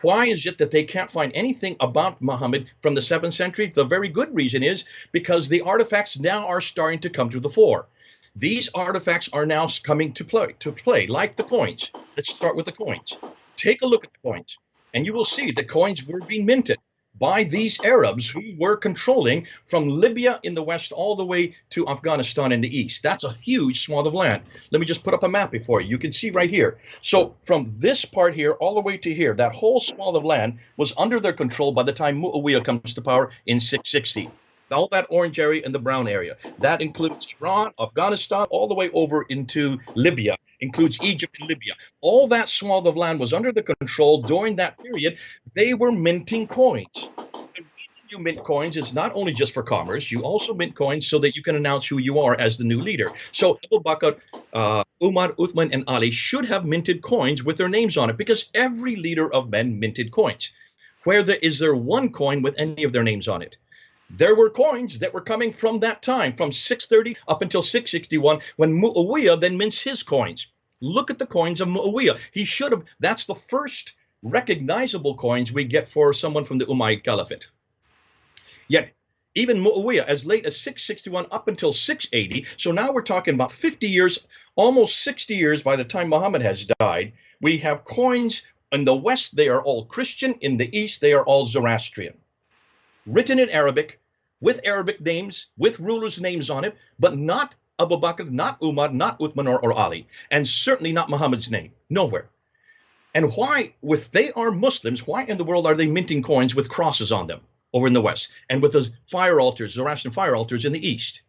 Why is it that they can't find anything about Muhammad from the 7th century? The very good reason is because the artifacts now are starting to come to the fore. These artifacts are now coming to play, like the coins. Let's start with the coins. Take a look at the coins, and you will see the coins were being minted by these Arabs who were controlling from Libya in the west all the way to Afghanistan in the east. That's a huge swath of land. Let me just put up a map before you. You can see right here. So from this part here all the way to here, that whole swath of land was under their control by the time Muawiyah comes to power in 660. All that orange area and the brown area. That includes Iran, Afghanistan, all the way over into Libya, includes Egypt and Libya. All that swath of land was under the control during that period. They were minting coins. The reason you mint coins is not only just for commerce, you also mint coins so that you can announce who you are as the new leader. So Abu Bakr, Umar, Uthman, and Ali should have minted coins with their names on it because every leader of men minted coins. Is there one coin with any of their names on it? There were coins that were coming from that time, from 630 up until 661, when Muawiyah then mints his coins. Look at the coins of Muawiyah. He should have, that's the first recognizable coins we get for someone from the Umayyad Caliphate. Yet, even Muawiyah, as late as 661 up until 680, so now we're talking about 50 years, almost 60 years by the time Muhammad has died, we have coins in the West, they are all Christian. In the East, they are all Zoroastrian. Written in Arabic, with Arabic names, with rulers' names on it, but not Abu Bakr, not Umar, not Uthman or Ali, and certainly not Muhammad's name, nowhere. And why, if they are Muslims, why in the world are they minting coins with crosses on them over in the West, and with those fire altars, Zoroastrian fire altars in the East?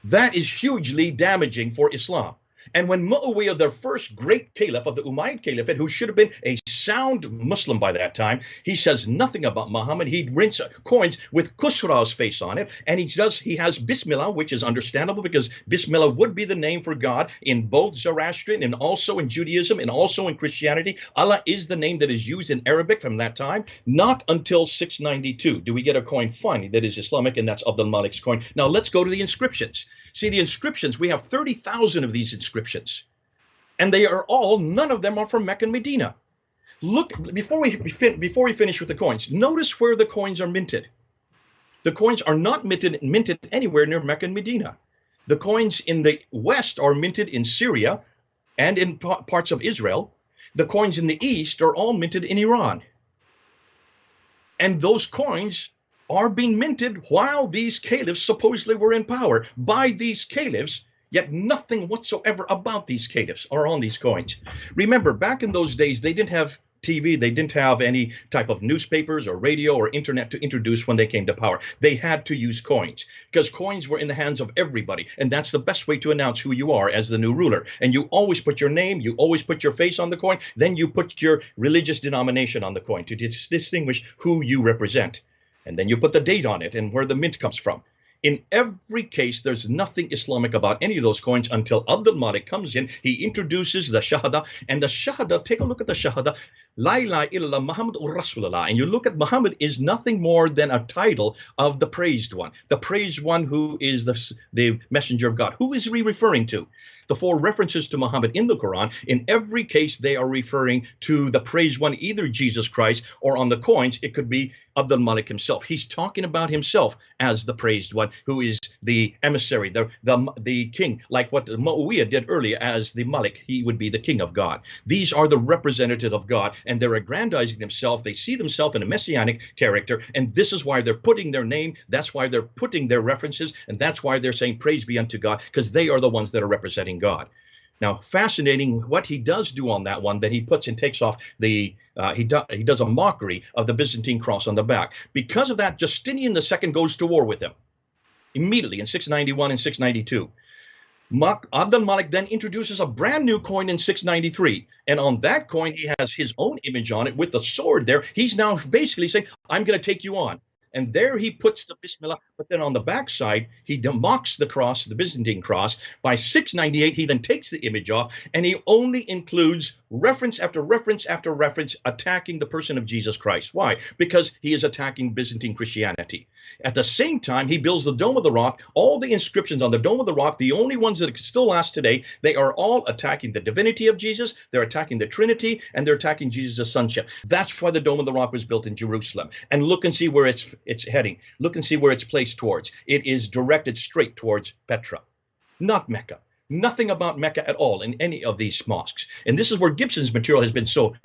That is hugely damaging for Islam. And when Muawiyah, the first great caliph of the Umayyad Caliphate, who should have been a sound Muslim by that time, he says nothing about Muhammad. He rinse coins with Khusraw's face on it, and he has Bismillah, which is understandable because Bismillah would be the name for God in both Zoroastrian and also in Judaism and also in Christianity. Allah is the name that is used in Arabic from that time. Not until 692 do we get a coin finally that is Islamic, and that's Abdul Malik's coin. Now let's go to the inscriptions. See, the inscriptions, we have 30,000 of these inscriptions, and they are all, none of them are from Mecca and Medina. Look, before we finish with the coins, notice where the coins are minted. The coins are not minted anywhere near Mecca and Medina. The coins in the West are minted in Syria and in parts of Israel. The coins in the East are all minted in Iran. And those coins are being minted while these caliphs supposedly were in power by these caliphs, yet nothing whatsoever about these caliphs are on these coins. Remember, back in those days, they didn't have TV, they didn't have any type of newspapers or radio or internet to introduce when they came to power. They had to use coins because coins were in the hands of everybody, and that's the best way to announce who you are as the new ruler. And you always put your name, you always put your face on the coin, then you put your religious denomination on the coin to distinguish who you represent. And then you put the date on it and where the mint comes from. In every case, there's nothing Islamic about any of those coins until Abdul Malik comes in. He introduces the Shahada, and the Shahada, take a look at the Shahada, La ilaha illallah Muhammadur Rasulullah. And you look at Muhammad is nothing more than a title of the praised one who is the messenger of God. Who is he referring to? The 4 references to Muhammad in the Quran, in every case, they are referring to the praised one, either Jesus Christ, or on the coins, it could be Abdul Malik himself. He's talking about himself as the praised one, who is the emissary, the king, like what Muawiyah did earlier as the Malik. He would be the king of God. These are the representative of God, and they're aggrandizing themselves. They see themselves in a messianic character, and this is why they're putting their name. That's why they're putting their references, and that's why they're saying praise be unto God, because they are the ones that are representing God. Now, fascinating what he does do on that one, that he puts and takes off the, he does a mockery of the Byzantine cross on the back. Because of that, Justinian II goes to war with him immediately in 691 and 692. Abdul Malik then introduces a brand new coin in 693. And on that coin, he has his own image on it with the sword there. He's now basically saying, I'm going to take you on. And there he puts the Bismillah, but then on the backside, he mocks the cross, the Byzantine cross. By 698, he then takes the image off, and he only includes reference after reference after reference attacking the person of Jesus Christ. Why? Because he is attacking Byzantine Christianity. At the same time, he builds the Dome of the Rock. All the inscriptions on the Dome of the Rock, the only ones that still last today, they are all attacking the divinity of Jesus, they're attacking the Trinity, and they're attacking Jesus' sonship. That's why the Dome of the Rock was built in Jerusalem. And look and see where it's heading. Look and see where it's placed towards. It is directed straight towards Petra, not Mecca. Nothing about Mecca at all in any of these mosques. And this is where Gibson's material has been so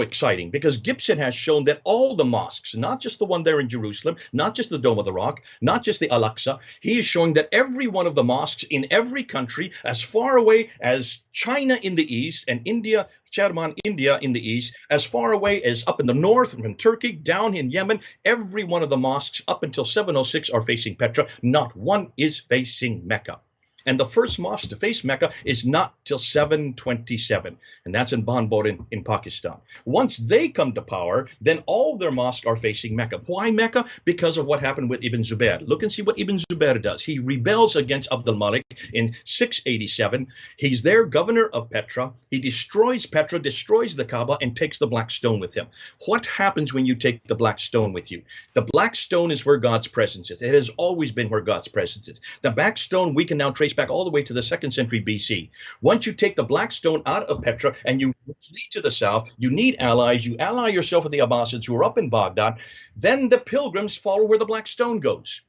exciting, because Gibson has shown that all the mosques, not just the one there in Jerusalem, not just the Dome of the Rock, not just the Al-Aqsa, he is showing that every one of the mosques in every country, as far away as China in the east and India, India in the east, as far away as up in the north from Turkey, down in Yemen, every one of the mosques up until 706 are facing Petra. Not one is facing Mecca. And the first mosque to face Mecca is not till 727, and that's in Banbor in Pakistan. Once they come to power, then all their mosques are facing Mecca. Why Mecca? Because of what happened with Ibn Zubayr. Look and see what Ibn Zubayr does. He rebels against Abd al-Malik in 687. He's there, governor of Petra. He destroys Petra, destroys the Kaaba, and takes the Black Stone with him. What happens when you take the Black Stone with you? The Black Stone is where God's presence is. It has always been where God's presence is. The Black Stone we can now trace back all the way to the 2nd century BC. Once you take the Black Stone out of Petra and you flee to the south, you need allies, you ally yourself with the Abbasids who are up in Baghdad, then the pilgrims follow where the Black Stone goes.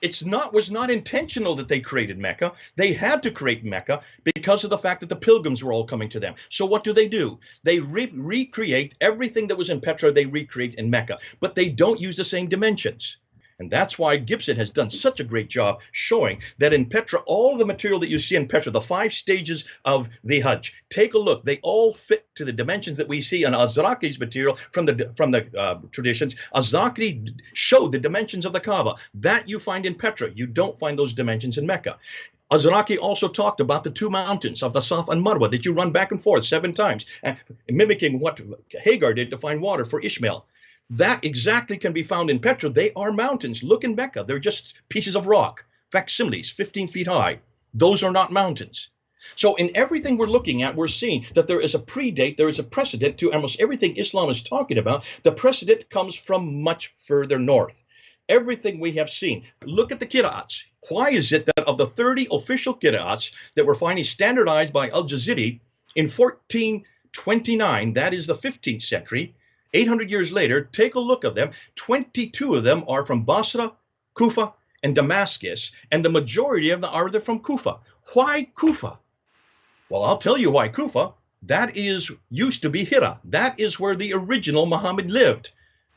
Was not intentional that they created Mecca. They had to create Mecca because of the fact that the pilgrims were all coming to them. So what do? They recreate everything that was in Petra, they recreate in Mecca, but they don't use the same dimensions. And that's why Gibson has done such a great job showing that in Petra, all the material that you see in Petra, the 5 stages of the Hajj, take a look. They all fit to the dimensions that we see on Azraqi's material from the traditions. Azraqi showed the dimensions of the Kaaba. That you find in Petra. You don't find those dimensions in Mecca. Azraqi also talked about the 2 mountains of the Safa and Marwa that you run back and forth 7 times, mimicking what Hagar did to find water for Ishmael. That exactly can be found in Petra. They are mountains. Look in Mecca. They're just pieces of rock, facsimiles, 15 feet high. Those are not mountains. So in everything we're looking at, we're seeing that there is a predate, there is a precedent to almost everything Islam is talking about. The precedent comes from much further north. Everything we have seen. Look at the qira'ats. Why is it that of the 30 official qira'ats that were finally standardized by Al-Jaziri in 1429, that is the 15th century, 800 years later, take a look at them. 22 of them are from Basra, Kufa, and Damascus, and the majority of them are from Kufa. Why Kufa? Well, I'll tell you why Kufa. That used to be Hira. That is where the original Muhammad lived.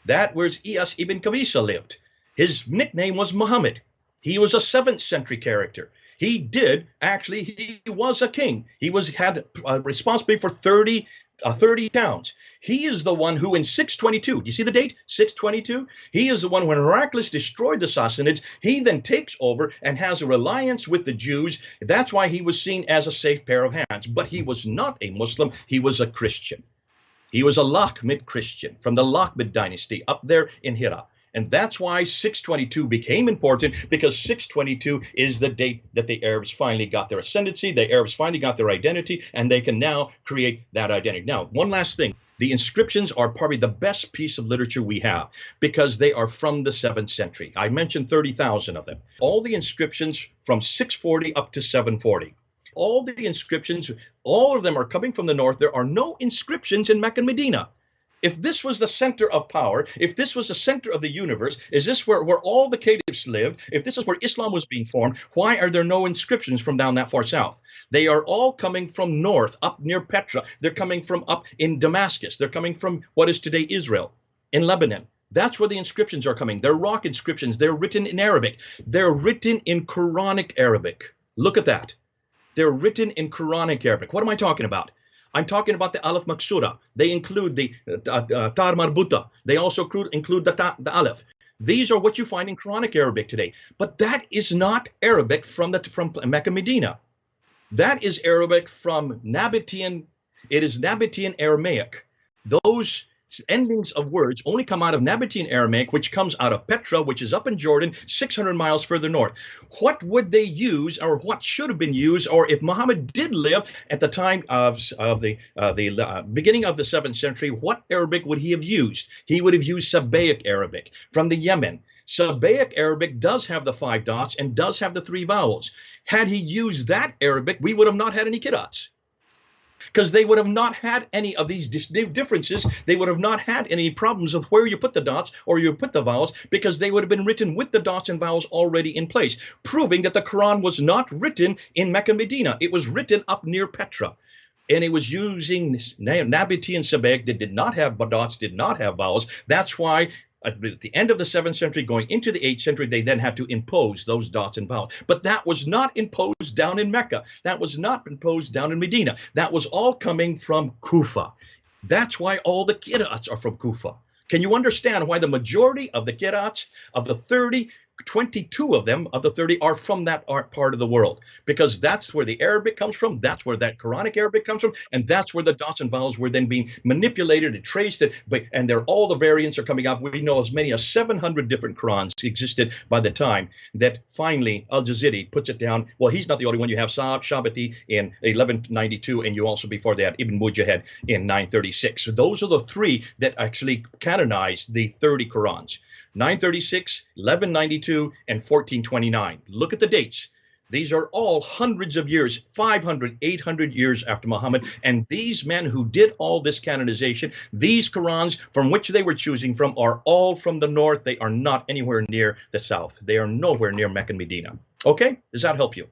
That where Iyas ibn Qabisa lived. His nickname was Muhammad. He was a 7th century character. He was a king. He had responsibility for 30 towns. He is the one who in 622, do you see the date? 622? He is the one when Heraclius destroyed the Sassanids. He then takes over and has a reliance with the Jews. That's why he was seen as a safe pair of hands. But he was not a Muslim. He was a Christian. He was a Lakhmid Christian from the Lakhmid dynasty up there in Hira. And that's why 622 became important, because 622 is the date that the Arabs finally got their ascendancy, the Arabs finally got their identity, and they can now create that identity. Now, one last thing. The inscriptions are probably the best piece of literature we have because they are from the 7th century. I mentioned 30,000 of them. All the inscriptions from 640 up to 740. All the inscriptions, all of them are coming from the north. There are no inscriptions in Mecca and Medina. If this was the center of power, if this was the center of the universe, is this where all the caliphs lived? If this is where Islam was being formed, why are there no inscriptions from down that far south? They are all coming from north, up near Petra. They're coming from up in Damascus. They're coming from what is today Israel, in Lebanon. That's where the inscriptions are coming. They're rock inscriptions. They're written in Arabic. They're written in Quranic Arabic. Look at that. They're written in Quranic Arabic. What am I talking about? I'm talking about the Aleph Maksura. They include the Tar Marbuta. They also include the Aleph. These are what you find in Quranic Arabic today. But that is not Arabic from Mecca, Medina. That is Arabic from Nabatean. It is Nabatean Aramaic. Those endings of words only come out of Nabatean Aramaic, which comes out of Petra, which is up in Jordan, 600 miles further north. What would they use, or what should have been used, or if Muhammad did live at the time of the beginning of the 7th century, what Arabic would he have used? He would have used Sabaic Arabic from the Yemen. Sabaic Arabic does have the 5 dots and does have the 3 vowels. Had he used that Arabic, we would have not had any kiddots, because they would have not had any of these differences. They would have not had any problems with where you put the dots or you put the vowels, because they would have been written with the dots and vowels already in place, proving that the Quran was not written in Mecca and Medina. It was written up near Petra. And it was using Nabatean Sabaic that did not have dots, did not have vowels. That's why at the end of the 7th century, going into the 8th century, they then had to impose those dots and vowels. But that was not imposed down in Mecca. That was not imposed down in Medina. That was all coming from Kufa. That's why all the qira'ats are from Kufa. Can you understand why the majority of the qira'ats of the 30, 22 of them of the 30 are from that part of the world? Because that's where the Arabic comes from, that's where that Quranic Arabic comes from, and that's where the dots and vowels were then being manipulated and traced, and all the variants are coming up. We know as many as 700 different Qurans existed by the time that finally Al-Jaziri puts it down. Well, he's not the only one. You have Shabati in 1192, and you also before that Ibn Mujahid in 936. So those are the 3 that actually canonized the 30 Qurans. 936, 1192, and 1429. Look at the dates. These are all hundreds of years, 500, 800 years after Muhammad. And these men who did all this canonization, these Qurans from which they were choosing from, are all from the north. They are not anywhere near the south. They are nowhere near Mecca and Medina. Okay? Does that help you?